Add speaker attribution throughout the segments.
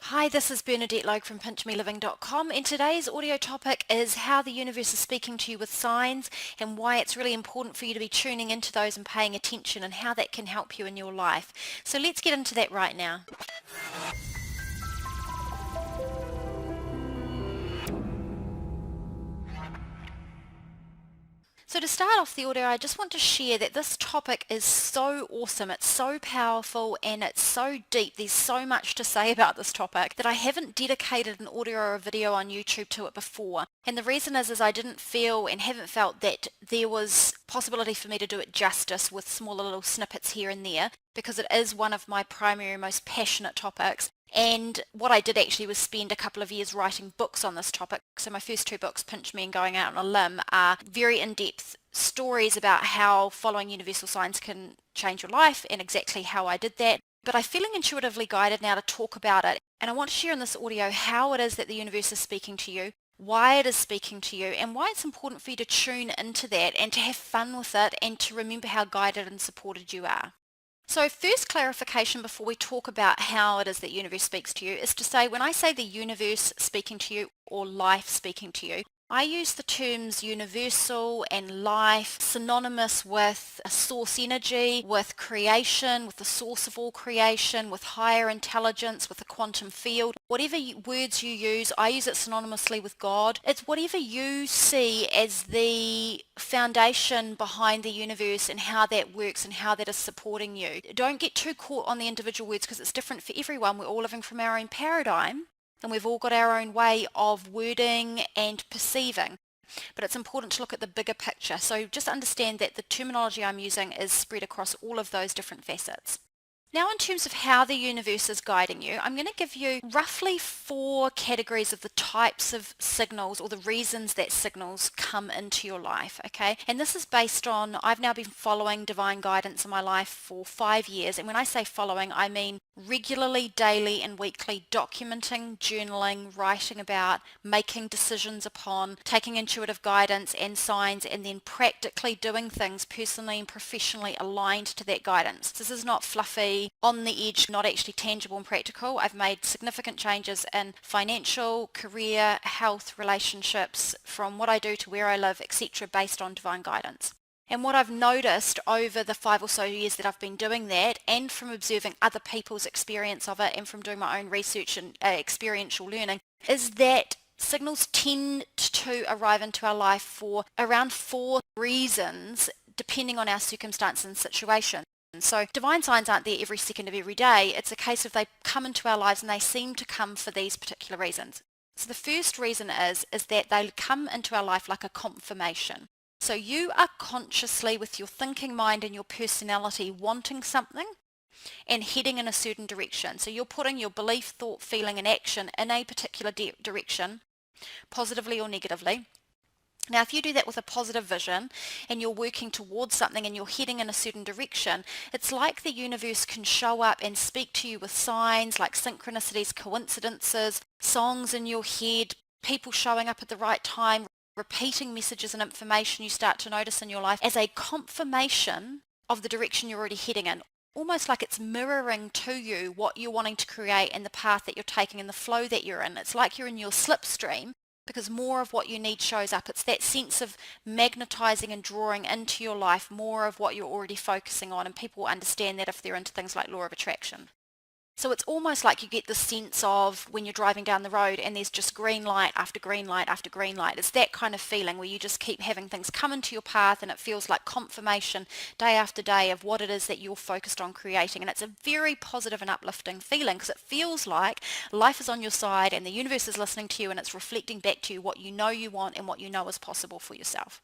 Speaker 1: Hi, this is Bernadette Logue from pinchmeliving.com, and today's audio topic is how the universe is speaking to you with signs and why it's really important for you to be tuning into those and paying attention and how that can help you in your life. So let's get into that right now. So to start off the audio, I just want to share that this topic is so awesome, it's so powerful and it's so deep. There's so much to say about this topic that I haven't dedicated an audio or a video on YouTube to it before. And the reason is I didn't feel and haven't felt that there was possibility for me to do it justice with smaller little snippets here and there, because it is one of my primary, most passionate topics. And what I did actually was spend a couple of years writing books on this topic. So my first two books, Pinch Me and Going Out on a Limb, are very in-depth stories about how following universal signs can change your life and exactly how I did that. But I'm feeling intuitively guided now to talk about it. And I want to share in this audio how it is that the universe is speaking to you, why it is speaking to you, and why it's important for you to tune into that and to have fun with it and to remember how guided and supported you are. So first clarification before we talk about how it is that universe speaks to you is to say when I say the universe speaking to you or life speaking to you, I use the terms universal and life synonymous with a source energy, with creation, with the source of all creation, with higher intelligence, with the quantum field. Whatever words you use, I use it synonymously with God. It's whatever you see as the foundation behind the universe and how that works and how that is supporting you. Don't get too caught on the individual words because it's different for everyone. We're all living from our own paradigm. And we've all got our own way of wording and perceiving. But it's important to look at the bigger picture. So just understand that the terminology I'm using is spread across all of those different facets. Now in terms of how the universe is guiding you, I'm going to give you roughly 4 categories of the types of signals or the reasons that signals come into your life, okay? And this is based on, I've now been following divine guidance in my life for 5 years. And when I say following, I mean regularly, daily and weekly documenting, journaling, writing about, making decisions upon, taking intuitive guidance and signs, and then practically doing things personally and professionally aligned to that guidance. This is not fluffy, on the edge, not actually tangible and practical. I've made significant changes in financial, career, health, relationships, from what I do to where I live, etc., based on divine guidance. And what I've noticed over the 5 or so years that I've been doing that, and from observing other people's experience of it and from doing my own research and experiential learning, is that signals tend to arrive into our life for around 4 reasons depending on our circumstance and situation. So divine signs aren't there every second of every day. It's a case of they come into our lives and they seem to come for these particular reasons. So the first reason is that they come into our life like a confirmation. So you are consciously, with your thinking mind and your personality, wanting something and heading in a certain direction. So you're putting your belief, thought, feeling and action in a particular direction, positively or negatively. Now, if you do that with a positive vision and you're working towards something and you're heading in a certain direction, it's like the universe can show up and speak to you with signs like synchronicities, coincidences, songs in your head, people showing up at the right time, repeating messages and information you start to notice in your life as a confirmation of the direction you're already heading in. Almost like it's mirroring to you what you're wanting to create and the path that you're taking and the flow that you're in. It's like you're in your slipstream, because more of what you need shows up. It's that sense of magnetizing and drawing into your life more of what you're already focusing on, and people understand that if they're into things like law of attraction. So it's almost like you get the sense of when you're driving down the road and there's just green light after green light after green light. It's that kind of feeling where you just keep having things come into your path and it feels like confirmation day after day of what it is that you're focused on creating. And it's a very positive and uplifting feeling because it feels like life is on your side and the universe is listening to you and it's reflecting back to you what you know you want and what you know is possible for yourself.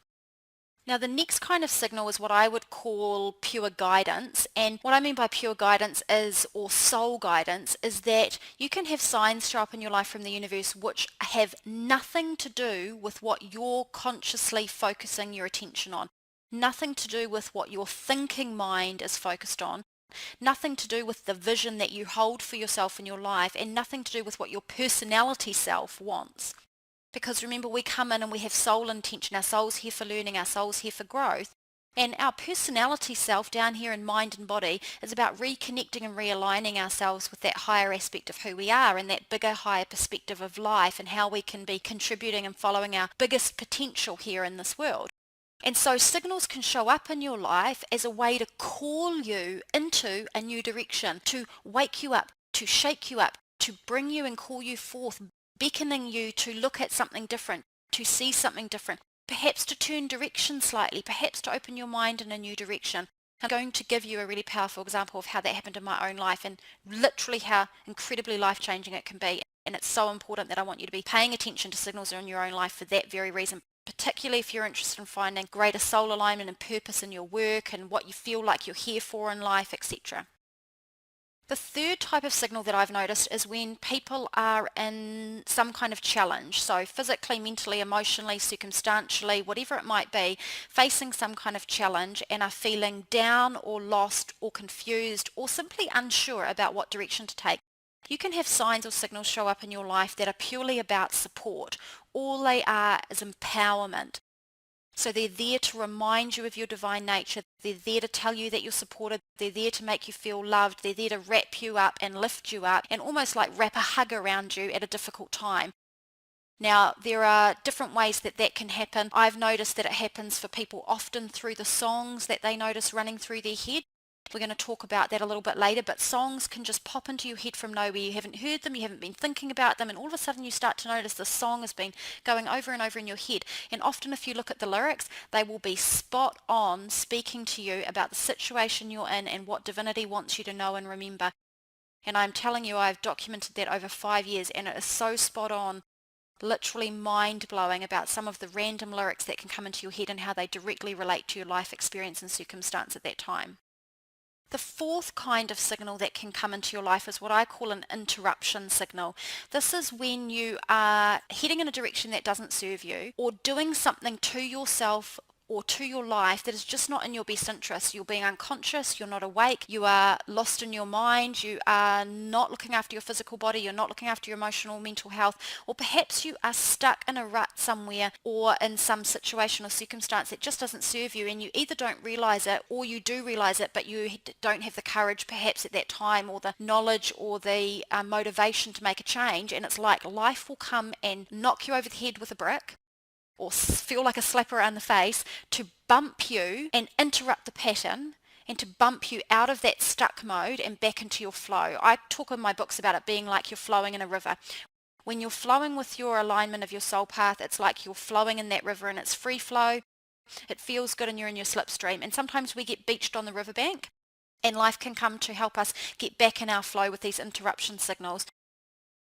Speaker 1: Now the next kind of signal is what I would call pure guidance, and what I mean by pure guidance is, or soul guidance, is that you can have signs show up in your life from the universe which have nothing to do with what you're consciously focusing your attention on, nothing to do with what your thinking mind is focused on, nothing to do with the vision that you hold for yourself in your life, and nothing to do with what your personality self wants. Because remember, we come in and we have soul intention. Our soul's here for learning. Our soul's here for growth. And our personality self down here in mind and body is about reconnecting and realigning ourselves with that higher aspect of who we are and that bigger, higher perspective of life and how we can be contributing and following our biggest potential here in this world. And so signals can show up in your life as a way to call you into a new direction, to wake you up, to shake you up, to bring you and call you forth, beckoning you to look at something different, to see something different, perhaps to turn direction slightly, perhaps to open your mind in a new direction. I'm going to give you a really powerful example of how that happened in my own life and literally how incredibly life-changing it can be. And it's so important that I want you to be paying attention to signals in your own life for that very reason, particularly if you're interested in finding greater soul alignment and purpose in your work and what you feel like you're here for in life, etc. The third type of signal that I've noticed is when people are in some kind of challenge. So physically, mentally, emotionally, circumstantially, whatever it might be, facing some kind of challenge and are feeling down or lost or confused or simply unsure about what direction to take. You can have signs or signals show up in your life that are purely about support. All they are is empowerment. So they're there to remind you of your divine nature. They're there to tell you that you're supported. They're there to make you feel loved. They're there to wrap you up and lift you up and almost like wrap a hug around you at a difficult time. Now, there are different ways that that can happen. I've noticed that it happens for people often through the songs that they notice running through their head. We're going to talk about that a little bit later, but songs can just pop into your head from nowhere. You haven't heard them, you haven't been thinking about them, and all of a sudden you start to notice the song has been going over and over in your head. And often if you look at the lyrics, they will be spot on speaking to you about the situation you're in and what divinity wants you to know and remember. And I'm telling you, I've documented that over 5 years, and it is so spot on, literally mind-blowing about some of the random lyrics that can come into your head and how they directly relate to your life experience and circumstance at that time. The fourth kind of signal that can come into your life is what I call an interruption signal. This is when you are heading in a direction that doesn't serve you or doing something to yourself or to your life that is just not in your best interest. You're being unconscious, you're not awake, you are lost in your mind, you are not looking after your physical body, you're not looking after your emotional, mental health, or perhaps you are stuck in a rut somewhere or in some situation or circumstance that just doesn't serve you, and you either don't realize it or you do realize it, but you don't have the courage perhaps at that time or the knowledge or the motivation to make a change, and it's like life will come and knock you over the head with a brick or feel like a slap around the face to bump you and interrupt the pattern and to bump you out of that stuck mode and back into your flow. I talk in my books about it being like you're flowing in a river. When you're flowing with your alignment of your soul path, it's like you're flowing in that river and it's free flow. It feels good and you're in your slipstream. And sometimes we get beached on the riverbank, and life can come to help us get back in our flow with these interruption signals.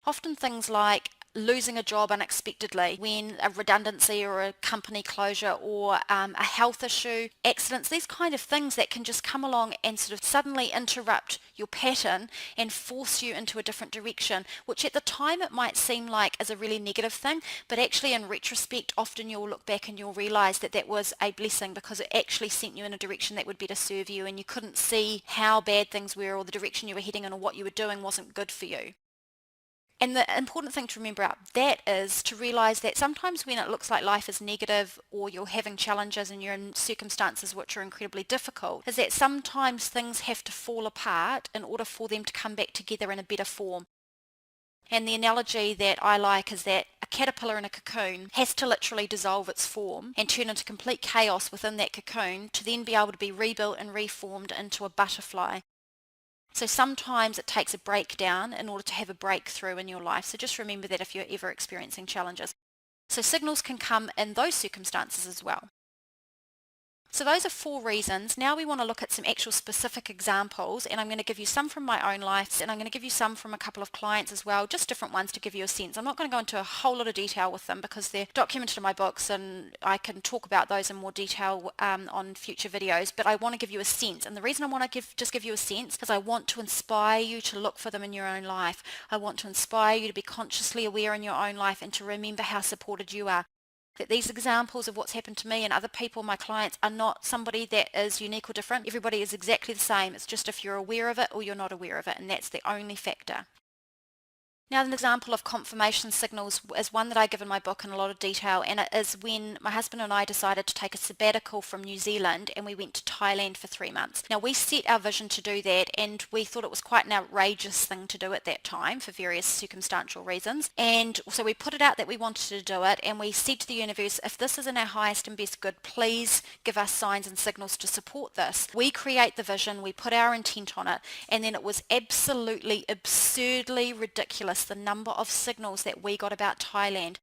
Speaker 1: Often things like losing a job unexpectedly, when a redundancy or a company closure or a health issue, accidents, these kind of things that can just come along and sort of suddenly interrupt your pattern and force you into a different direction, which at the time it might seem like is a really negative thing, but actually in retrospect often you'll look back and you'll realize that that was a blessing because it actually sent you in a direction that would better serve you, and you couldn't see how bad things were or the direction you were heading in or what you were doing wasn't good for you. And the important thing to remember about that is to realize that sometimes when it looks like life is negative or you're having challenges and you're in circumstances which are incredibly difficult, is that sometimes things have to fall apart in order for them to come back together in a better form. And the analogy that I like is that a caterpillar in a cocoon has to literally dissolve its form and turn into complete chaos within that cocoon to then be able to be rebuilt and reformed into a butterfly. So sometimes it takes a breakdown in order to have a breakthrough in your life. So just remember that if you're ever experiencing challenges. So signals can come in those circumstances as well. So those are 4 reasons. Now we want to look at some actual specific examples, and I'm going to give you some from my own life, and I'm going to give you some from a couple of clients as well, just different ones to give you a sense. I'm not going to go into a whole lot of detail with them because they're documented in my books and I can talk about those in more detail on future videos, but I want to give you a sense. And the reason I want to just give you a sense is I want to inspire you to look for them in your own life. I want to inspire you to be consciously aware in your own life and to remember how supported you are. That these examples of what's happened to me and other people, my clients, are not somebody that is unique or different. Everybody is exactly the same. It's just if you're aware of it or you're not aware of it, and that's the only factor. Now, an example of confirmation signals is one that I give in my book in a lot of detail, and it is when my husband and I decided to take a sabbatical from New Zealand and we went to Thailand for 3 months. Now, we set our vision to do that, and we thought it was quite an outrageous thing to do at that time for various circumstantial reasons. And so we put it out that we wanted to do it, and we said to the universe, if this is in our highest and best good, please give us signs and signals to support this. We create the vision, we put our intent on it, and then it was absolutely absurdly ridiculous the number of signals that we got about Thailand.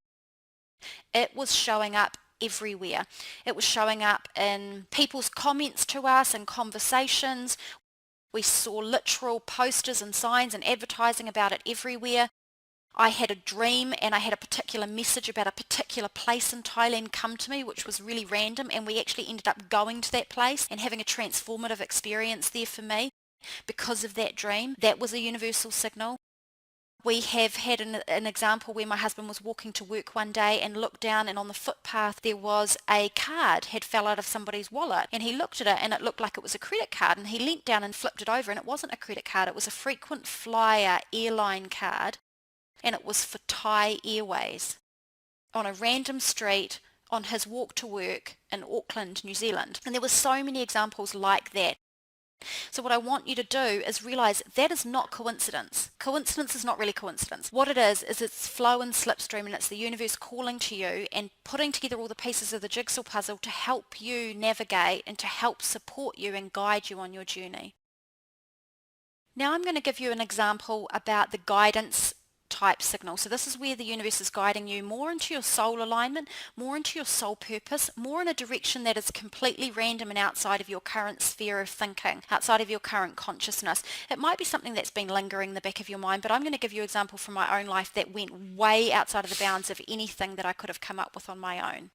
Speaker 1: It was showing up everywhere. It was showing up in people's comments to us and conversations. We saw literal posters and signs and advertising about it everywhere. I had a dream and I had a particular message about a particular place in Thailand come to me, which was really random, and we actually ended up going to that place and having a transformative experience there for me because of that dream. That was a universal signal. We have had an example where my husband was walking to work one day and looked down, and on the footpath there was a card had fell out of somebody's wallet, and he looked at it and it looked like it was a credit card, and he leant down and flipped it over, and it wasn't a credit card, it was a frequent flyer airline card, and it was for Thai Airways on a random street on his walk to work in Auckland, New Zealand. And there were so many examples like that. So what I want you to do is realize that is not coincidence. Coincidence is not really coincidence. What it is it's flow and slipstream, and it's the universe calling to you and putting together all the pieces of the jigsaw puzzle to help you navigate and to help support you and guide you on your journey. Now I'm going to give you an example about the guidance type signal. So this is where the universe is guiding you more into your soul alignment, more into your soul purpose, more in a direction that is completely random and outside of your current sphere of thinking, outside of your current consciousness. It might be something that's been lingering in the back of your mind, but I'm going to give you an example from my own life that went way outside of the bounds of anything that I could have come up with on my own.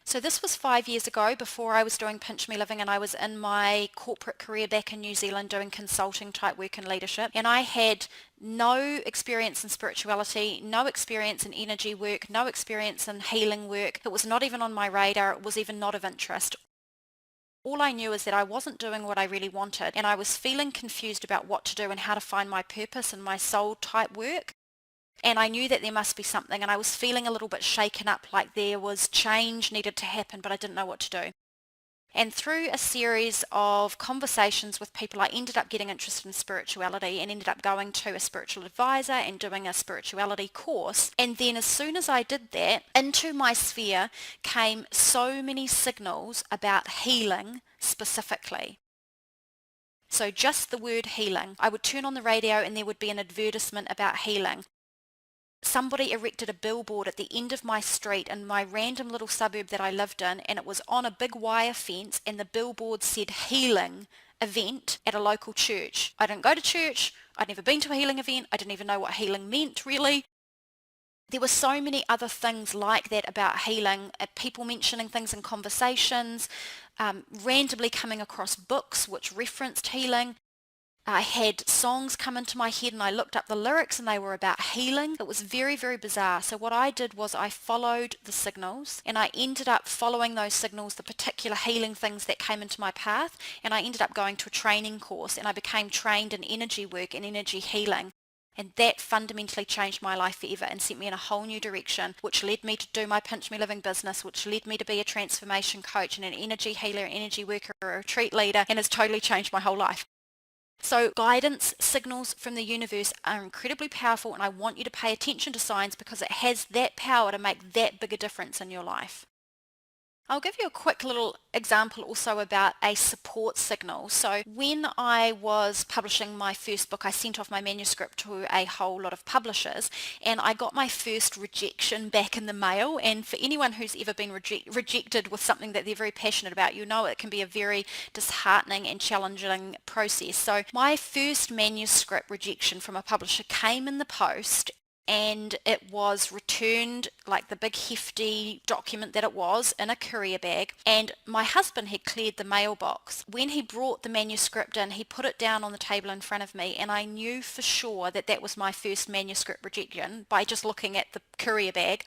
Speaker 1: So this was 5 years ago, before I was doing Pinch Me Living, and I was in my corporate career back in New Zealand doing consulting type work and leadership, and I had no experience in spirituality, no experience in energy work, no experience in healing work. It was not even on my radar. It was even not of interest. All I knew is that I wasn't doing what I really wanted, and I was feeling confused about what to do and how to find my purpose and my soul type work. And I knew that there must be something, and I was feeling a little bit shaken up, like there was change needed to happen, but I didn't know what to do. And through a series of conversations with people, I ended up getting interested in spirituality and ended up going to a spiritual advisor and doing a spirituality course. And then as soon as I did that, into my sphere came so many signals about healing specifically. So just the word healing. I would turn on the radio and there would be an advertisement about healing. Somebody erected a billboard at the end of my street in my random little suburb that I lived in, and it was on a big wire fence, and the billboard said healing event at a local church. I didn't go to church. I'd never been to a healing event. I didn't even know what healing meant really. There were so many other things like that about healing, people mentioning things in conversations, randomly coming across books which referenced healing. I had songs come into my head and I looked up the lyrics and they were about healing. It was very, very bizarre. So what I did was I followed the signals, and I ended up following those signals, the particular healing things that came into my path, and I ended up going to a training course, and I became trained in energy work and energy healing. And that fundamentally changed my life forever and sent me in a whole new direction, which led me to do my Pinch Me Living business, which led me to be a transformation coach and an energy healer, an energy worker, a retreat leader, and has totally changed my whole life. So guidance signals from the universe are incredibly powerful, and I want you to pay attention to signs because it has that power to make that big a difference in your life. I'll give you a quick little example also about a support signal. So when I was publishing my first book, I sent off my manuscript to a whole lot of publishers, and I got my first rejection back in the mail. And for anyone who's ever been rejected with something that they're very passionate about, you know it can be a very disheartening and challenging process. So my first manuscript rejection from a publisher came in the post, and it was returned, like the big hefty document that it was, in a courier bag, and my husband had cleared the mailbox. When he brought the manuscript in, he put it down on the table in front of me, and I knew for sure that that was my first manuscript rejection by just looking at the courier bag.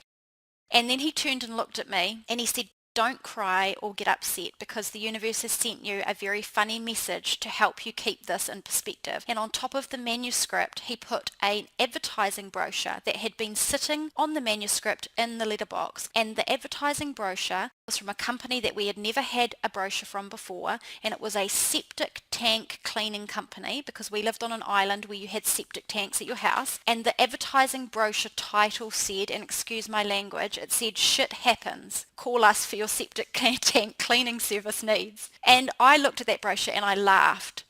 Speaker 1: And then he turned and looked at me and he said, Don't cry or get upset because the universe has sent you a very funny message to help you keep this in perspective. And on top of the manuscript, he put an advertising brochure that had been sitting on the manuscript in the letterbox. And the advertising brochure was from a company that we had never had a brochure from before, and it was a septic tank cleaning company because we lived on an island where you had septic tanks at your house. And the advertising brochure title said, and excuse my language, it said, "Shit happens. Call us for your septic tank cleaning service needs." And I looked at that brochure and I laughed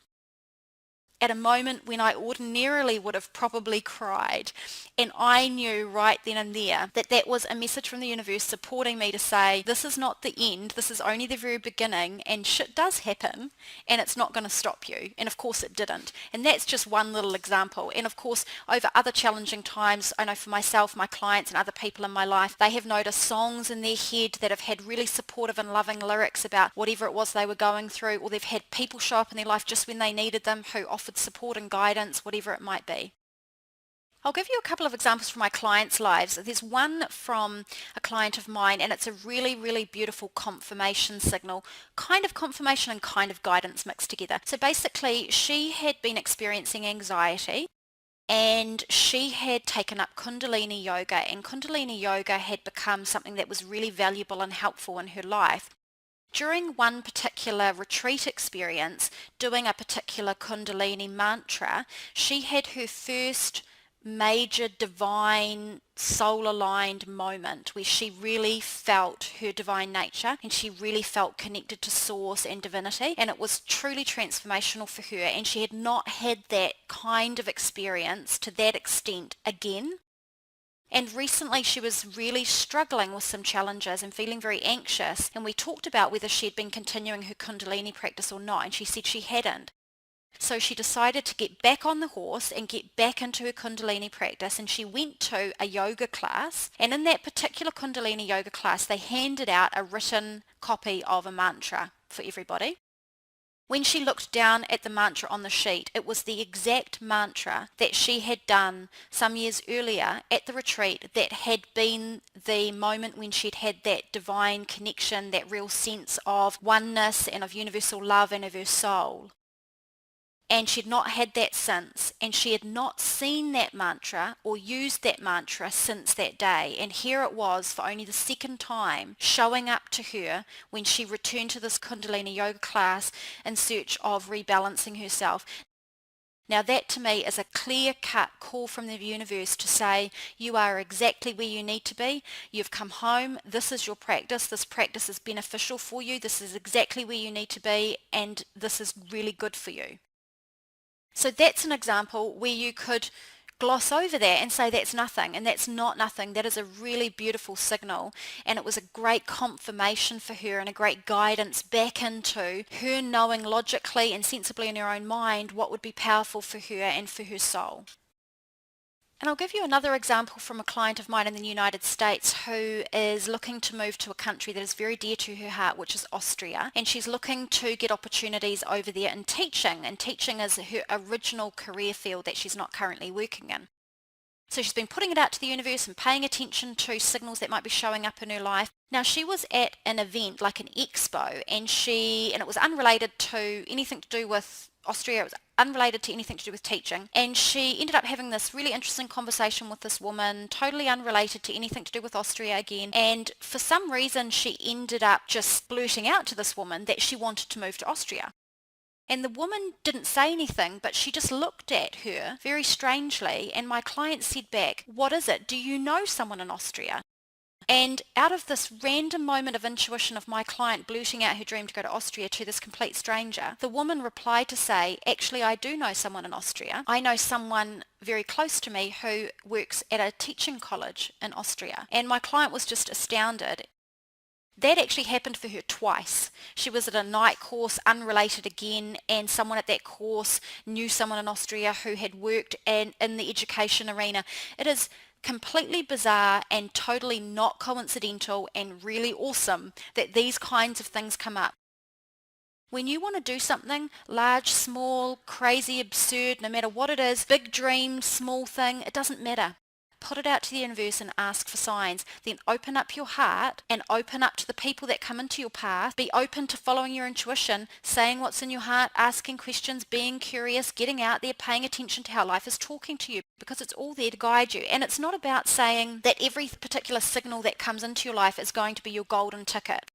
Speaker 1: at a moment when I ordinarily would have probably cried. And I knew right then and there that that was a message from the universe supporting me to say, this is not the end, this is only the very beginning, and shit does happen, and it's not going to stop you. And of course it didn't. And that's just one little example. And of course, over other challenging times, I know for myself, my clients, and other people in my life, they have noticed songs in their head that have had really supportive and loving lyrics about whatever it was they were going through, or they've had people show up in their life just when they needed them who offered support and guidance, whatever it might be. I'll give you a couple of examples from my clients' lives. There's one from a client of mine, and it's a really, really beautiful confirmation signal, kind of confirmation and kind of guidance mixed together. So basically, she had been experiencing anxiety, and she had taken up Kundalini yoga, and Kundalini yoga had become something that was really valuable and helpful in her life. During one particular retreat experience, doing a particular Kundalini mantra, she had her first major divine soul-aligned moment where she really felt her divine nature and she really felt connected to source and divinity, and it was truly transformational for her, and she had not had that kind of experience to that extent again. And recently she was really struggling with some challenges and feeling very anxious, and we talked about whether she had been continuing her Kundalini practice or not, and she said she hadn't. So she decided to get back on the horse and get back into her Kundalini practice, and she went to a yoga class, and in that particular Kundalini yoga class they handed out a written copy of a mantra for everybody. When she looked down at the mantra on the sheet, it was the exact mantra that she had done some years earlier at the retreat that had been the moment when she'd had that divine connection, that real sense of oneness and of universal love and of her soul. And she'd not had that since, and she had not seen that mantra or used that mantra since that day. And here it was, for only the second time, showing up to her when she returned to this Kundalini yoga class in search of rebalancing herself. Now that to me is a clear-cut call from the universe to say, you are exactly where you need to be. You've come home. This is your practice. This practice is beneficial for you. This is exactly where you need to be, and this is really good for you. So that's an example where you could gloss over that and say that's nothing, and that's not nothing. That is a really beautiful signal, and it was a great confirmation for her and a great guidance back into her knowing logically and sensibly in her own mind what would be powerful for her and for her soul. And I'll give you another example from a client of mine in the United States who is looking to move to a country that is very dear to her heart, which is Austria. And she's looking to get opportunities over there in teaching. And teaching is her original career field that she's not currently working in. So she's been putting it out to the universe and paying attention to signals that might be showing up in her life. Now she was at an event like an expo, and it was unrelated to anything to do with Austria. It was unrelated to anything to do with teaching, and she ended up having this really interesting conversation with this woman, totally unrelated to anything to do with Austria again. And for some reason she ended up just blurting out to this woman that she wanted to move to Austria. And the woman didn't say anything, but she just looked at her very strangely, and my client said back, "What is it? Do you know someone in Austria?" And out of this random moment of intuition of my client blurting out her dream to go to Austria to this complete stranger, the woman replied to say, "Actually, I do know someone in Austria. I know someone very close to me who works at a teaching college in Austria." And my client was just astounded. That actually happened for her twice. She was at a night course, unrelated again, and someone at that course knew someone in Austria who had worked in the education arena. It is completely bizarre and totally not coincidental and really awesome that these kinds of things come up. When you want to do something, large, small, crazy, absurd, no matter what it is, big dream, small thing, it doesn't matter. put it out to the universe and ask for signs. Then open up your heart and open up to the people that come into your path. Be open to following your intuition, saying what's in your heart, asking questions, being curious, getting out there, paying attention to how life is talking to you, because it's all there to guide you. And it's not about saying that every particular signal that comes into your life is going to be your golden ticket.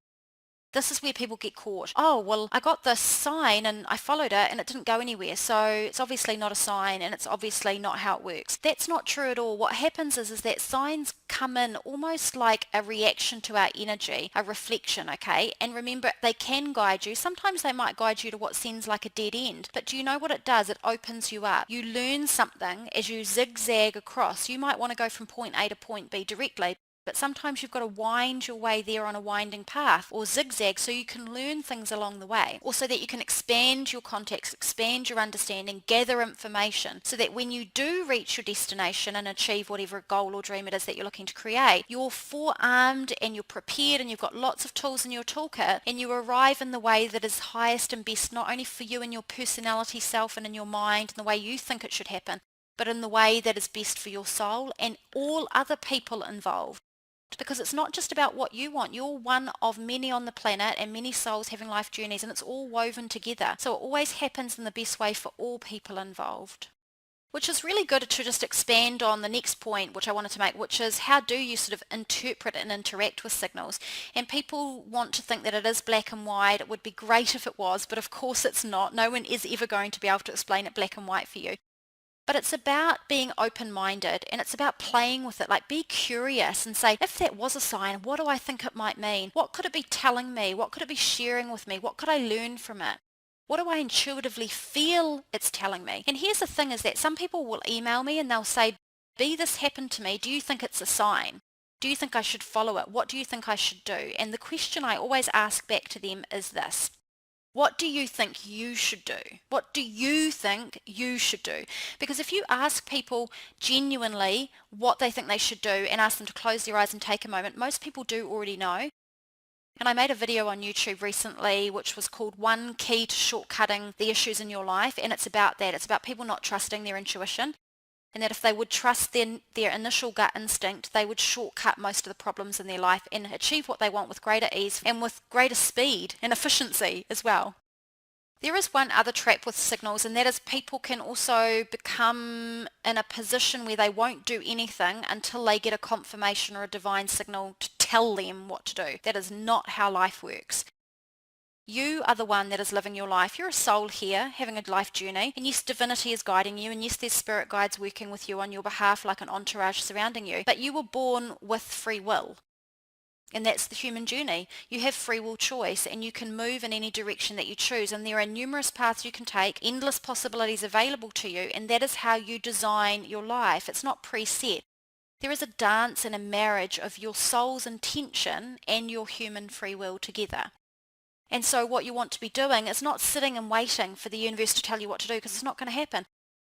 Speaker 1: This is where people get caught. Oh, well, I got this sign and I followed it and it didn't go anywhere. So it's obviously not a sign and it's obviously not how it works. That's not true at all. What happens is that signs come in almost like a reaction to our energy, a reflection, okay? And remember, they can guide you. Sometimes they might guide you to what seems like a dead end. But do you know what it does? It opens you up. You learn something as you zigzag across. You might want to go from point A to point B directly, but sometimes you've got to wind your way there on a winding path or zigzag so you can learn things along the way. Also that you can expand your context, expand your understanding, gather information so that when you do reach your destination and achieve whatever goal or dream it is that you're looking to create, you're forearmed and you're prepared and you've got lots of tools in your toolkit and you arrive in the way that is highest and best not only for you and your personality self and in your mind and the way you think it should happen, but in the way that is best for your soul and all other people involved. Because it's not just about what you want. You're one of many on the planet and many souls having life journeys, and it's all woven together. So it always happens in the best way for all people involved. Which is really good to just expand on the next point which I wanted to make, which is how do you sort of interpret and interact with signals? And people want to think that it is black and white. It would be great if it was, but of course it's not. No one is ever going to be able to explain it black and white for you. But it's about being open-minded and it's about playing with it. Like, be curious and say, if that was a sign, what do I think it might mean? What could it be telling me? What could it be sharing with me? What could I learn from it? What do I intuitively feel it's telling me? And here's the thing is that some people will email me and they'll say, "B, this happened to me. Do you think it's a sign? Do you think I should follow it? What do you think I should do?" And the question I always ask back to them is this: what do you think you should do? What do you think you should do? Because if you ask people genuinely what they think they should do and ask them to close their eyes and take a moment, most people do already know. And I made a video on YouTube recently which was called One Key to Shortcutting the Issues in Your Life, and it's about that. It's about people not trusting their intuition, and that if they would trust their initial gut instinct, they would shortcut most of the problems in their life and achieve what they want with greater ease and with greater speed and efficiency as well. There is one other trap with signals, and that is people can also become in a position where they won't do anything until they get a confirmation or a divine signal to tell them what to do. That is not how life works. You are the one that is living your life. You're a soul here having a life journey, and yes, divinity is guiding you, and yes, there's spirit guides working with you on your behalf like an entourage surrounding you, but you were born with free will. And that's the human journey. You have free will choice and you can move in any direction that you choose, and there are numerous paths you can take, endless possibilities available to you, and that is how you design your life. It's not preset. There is a dance and a marriage of your soul's intention and your human free will together. And so what you want to be doing is not sitting and waiting for the universe to tell you what to do, because it's not going to happen.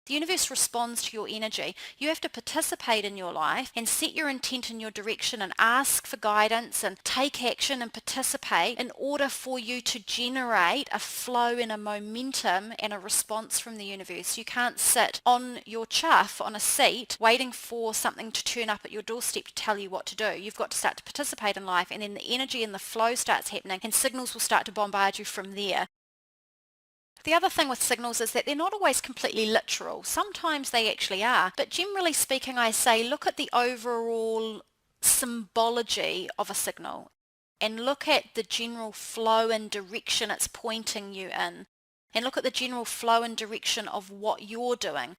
Speaker 1: The universe responds to your energy. You have to participate in your life and set your intent in your direction and ask for guidance and take action and participate in order for you to generate a flow and a momentum and a response from the universe. You can't sit on your chuff on a seat waiting for something to turn up at your doorstep to tell you what to do. You've got to start to participate in life, and then the energy and the flow starts happening and signals will start to bombard you from there. The other thing with signals is that they're not always completely literal. Sometimes they actually are. But generally speaking, I say look at the overall symbology of a signal and look at the general flow and direction it's pointing you in. And look at the general flow and direction of what you're doing.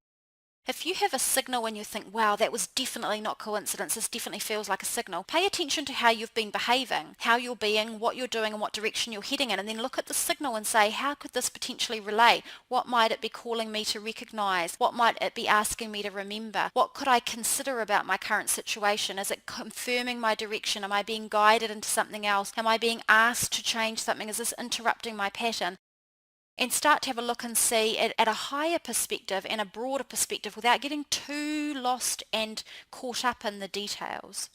Speaker 1: If you have a signal and you think, wow, that was definitely not coincidence, this definitely feels like a signal, pay attention to how you've been behaving, how you're being, what you're doing and what direction you're heading in, and then look at the signal and say, how could this potentially relate? What might it be calling me to recognize? What might it be asking me to remember? What could I consider about my current situation? Is it confirming my direction? Am I being guided into something else? Am I being asked to change something? Is this interrupting my pattern? And start to have a look and see it at a higher perspective and a broader perspective without getting too lost and caught up in the details.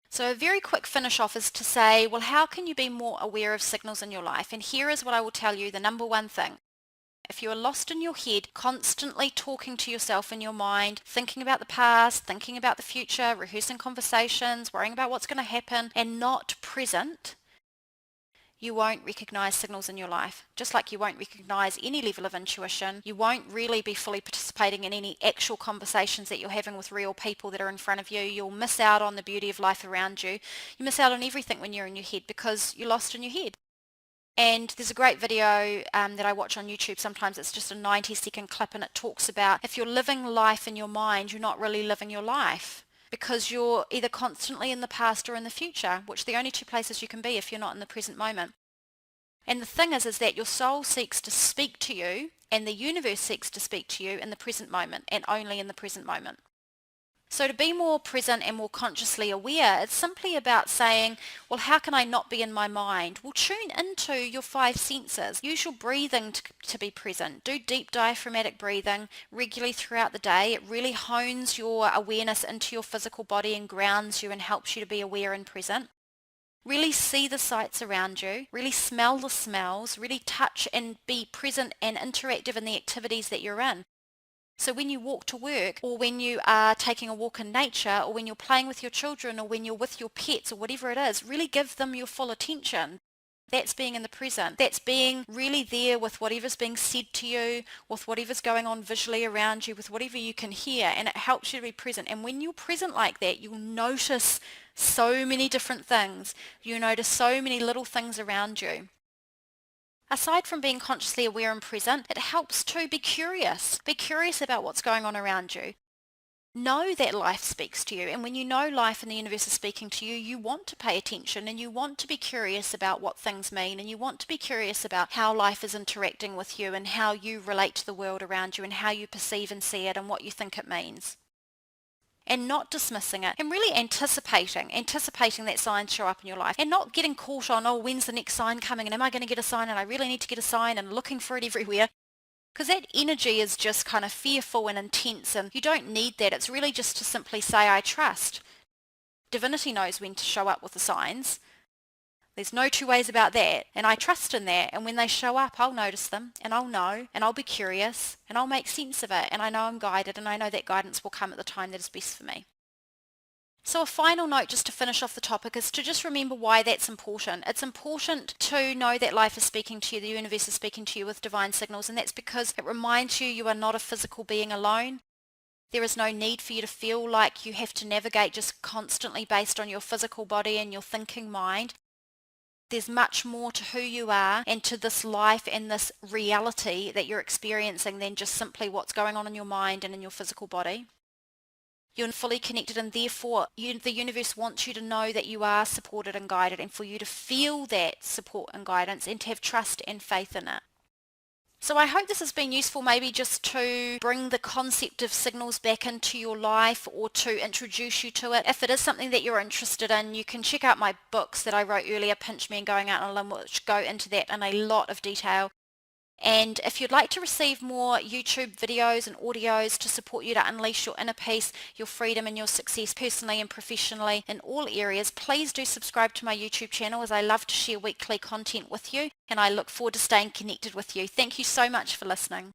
Speaker 1: So a very quick finish off is to say, well, how can you be more aware of signals in your life? And here is what I will tell you, the number one thing. If you are lost in your head, constantly talking to yourself in your mind, thinking about the past, thinking about the future, rehearsing conversations, worrying about what's going to happen, and not present, you won't recognize signals in your life. Just like you won't recognize any level of intuition, you won't really be fully participating in any actual conversations that you're having with real people that are in front of you. You'll miss out on the beauty of life around you. You miss out on everything when you're in your head because you're lost in your head. And there's a great video that I watch on YouTube. Sometimes it's just a 90-second clip, and it talks about if you're living life in your mind, you're not really living your life, because you're either constantly in the past or in the future, which are the only two places you can be if you're not in the present moment. And the thing is that your soul seeks to speak to you, and the universe seeks to speak to you in the present moment, and only in the present moment. So to be more present and more consciously aware, it's simply about saying, well, how can I not be in my mind? Well, tune into your five senses. Use your breathing to be present. Do deep diaphragmatic breathing regularly throughout the day. It really hones your awareness into your physical body and grounds you and helps you to be aware and present. Really see the sights around you, really smell the smells, really touch and be present and interactive in the activities that you're in. So when you walk to work, or when you are taking a walk in nature, or when you're playing with your children, or when you're with your pets, or whatever it is, really give them your full attention. That's being in the present. That's being really there with whatever's being said to you, with whatever's going on visually around you, with whatever you can hear, and it helps you to be present. And when you're present like that, you'll notice so many different things. You'll notice so many little things around you. Aside from being consciously aware and present, it helps to be curious. Be curious about what's going on around you. Know that life speaks to you, and when you know life and the universe is speaking to you, you want to pay attention and you want to be curious about what things mean, and you want to be curious about how life is interacting with you and how you relate to the world around you and how you perceive and see it and what you think it means. And not dismissing it, and really anticipating that signs show up in your life, and not getting caught on, oh, when's the next sign coming, and am I going to get a sign, and I really need to get a sign, and looking for it everywhere, because that energy is just kind of fearful and intense, and you don't need that. It's really just to simply say, I trust. Divinity knows when to show up with the signs. There's no two ways about that, and I trust in that, and when they show up, I'll notice them, and I'll know, and I'll be curious, and I'll make sense of it, and I know I'm guided, and I know that guidance will come at the time that is best for me. So a final note just to finish off the topic is to just remember why that's important. It's important to know that life is speaking to you, the universe is speaking to you with divine signals, and that's because it reminds you you are not a physical being alone. There is no need for you to feel like you have to navigate just constantly based on your physical body and your thinking mind. There's much more to who you are and to this life and this reality that you're experiencing than just simply what's going on in your mind and in your physical body. You're fully connected, and therefore the universe wants you to know that you are supported and guided, and for you to feel that support and guidance and to have trust and faith in it. So I hope this has been useful, maybe just to bring the concept of signals back into your life or to introduce you to it. If it is something that you're interested in, you can check out my books that I wrote earlier, Pinch Me and Going Out on a Limb, which go into that in a lot of detail. And if you'd like to receive more YouTube videos and audios to support you to unleash your inner peace, your freedom and your success personally and professionally in all areas, please do subscribe to my YouTube channel, as I love to share weekly content with you, and I look forward to staying connected with you. Thank you so much for listening.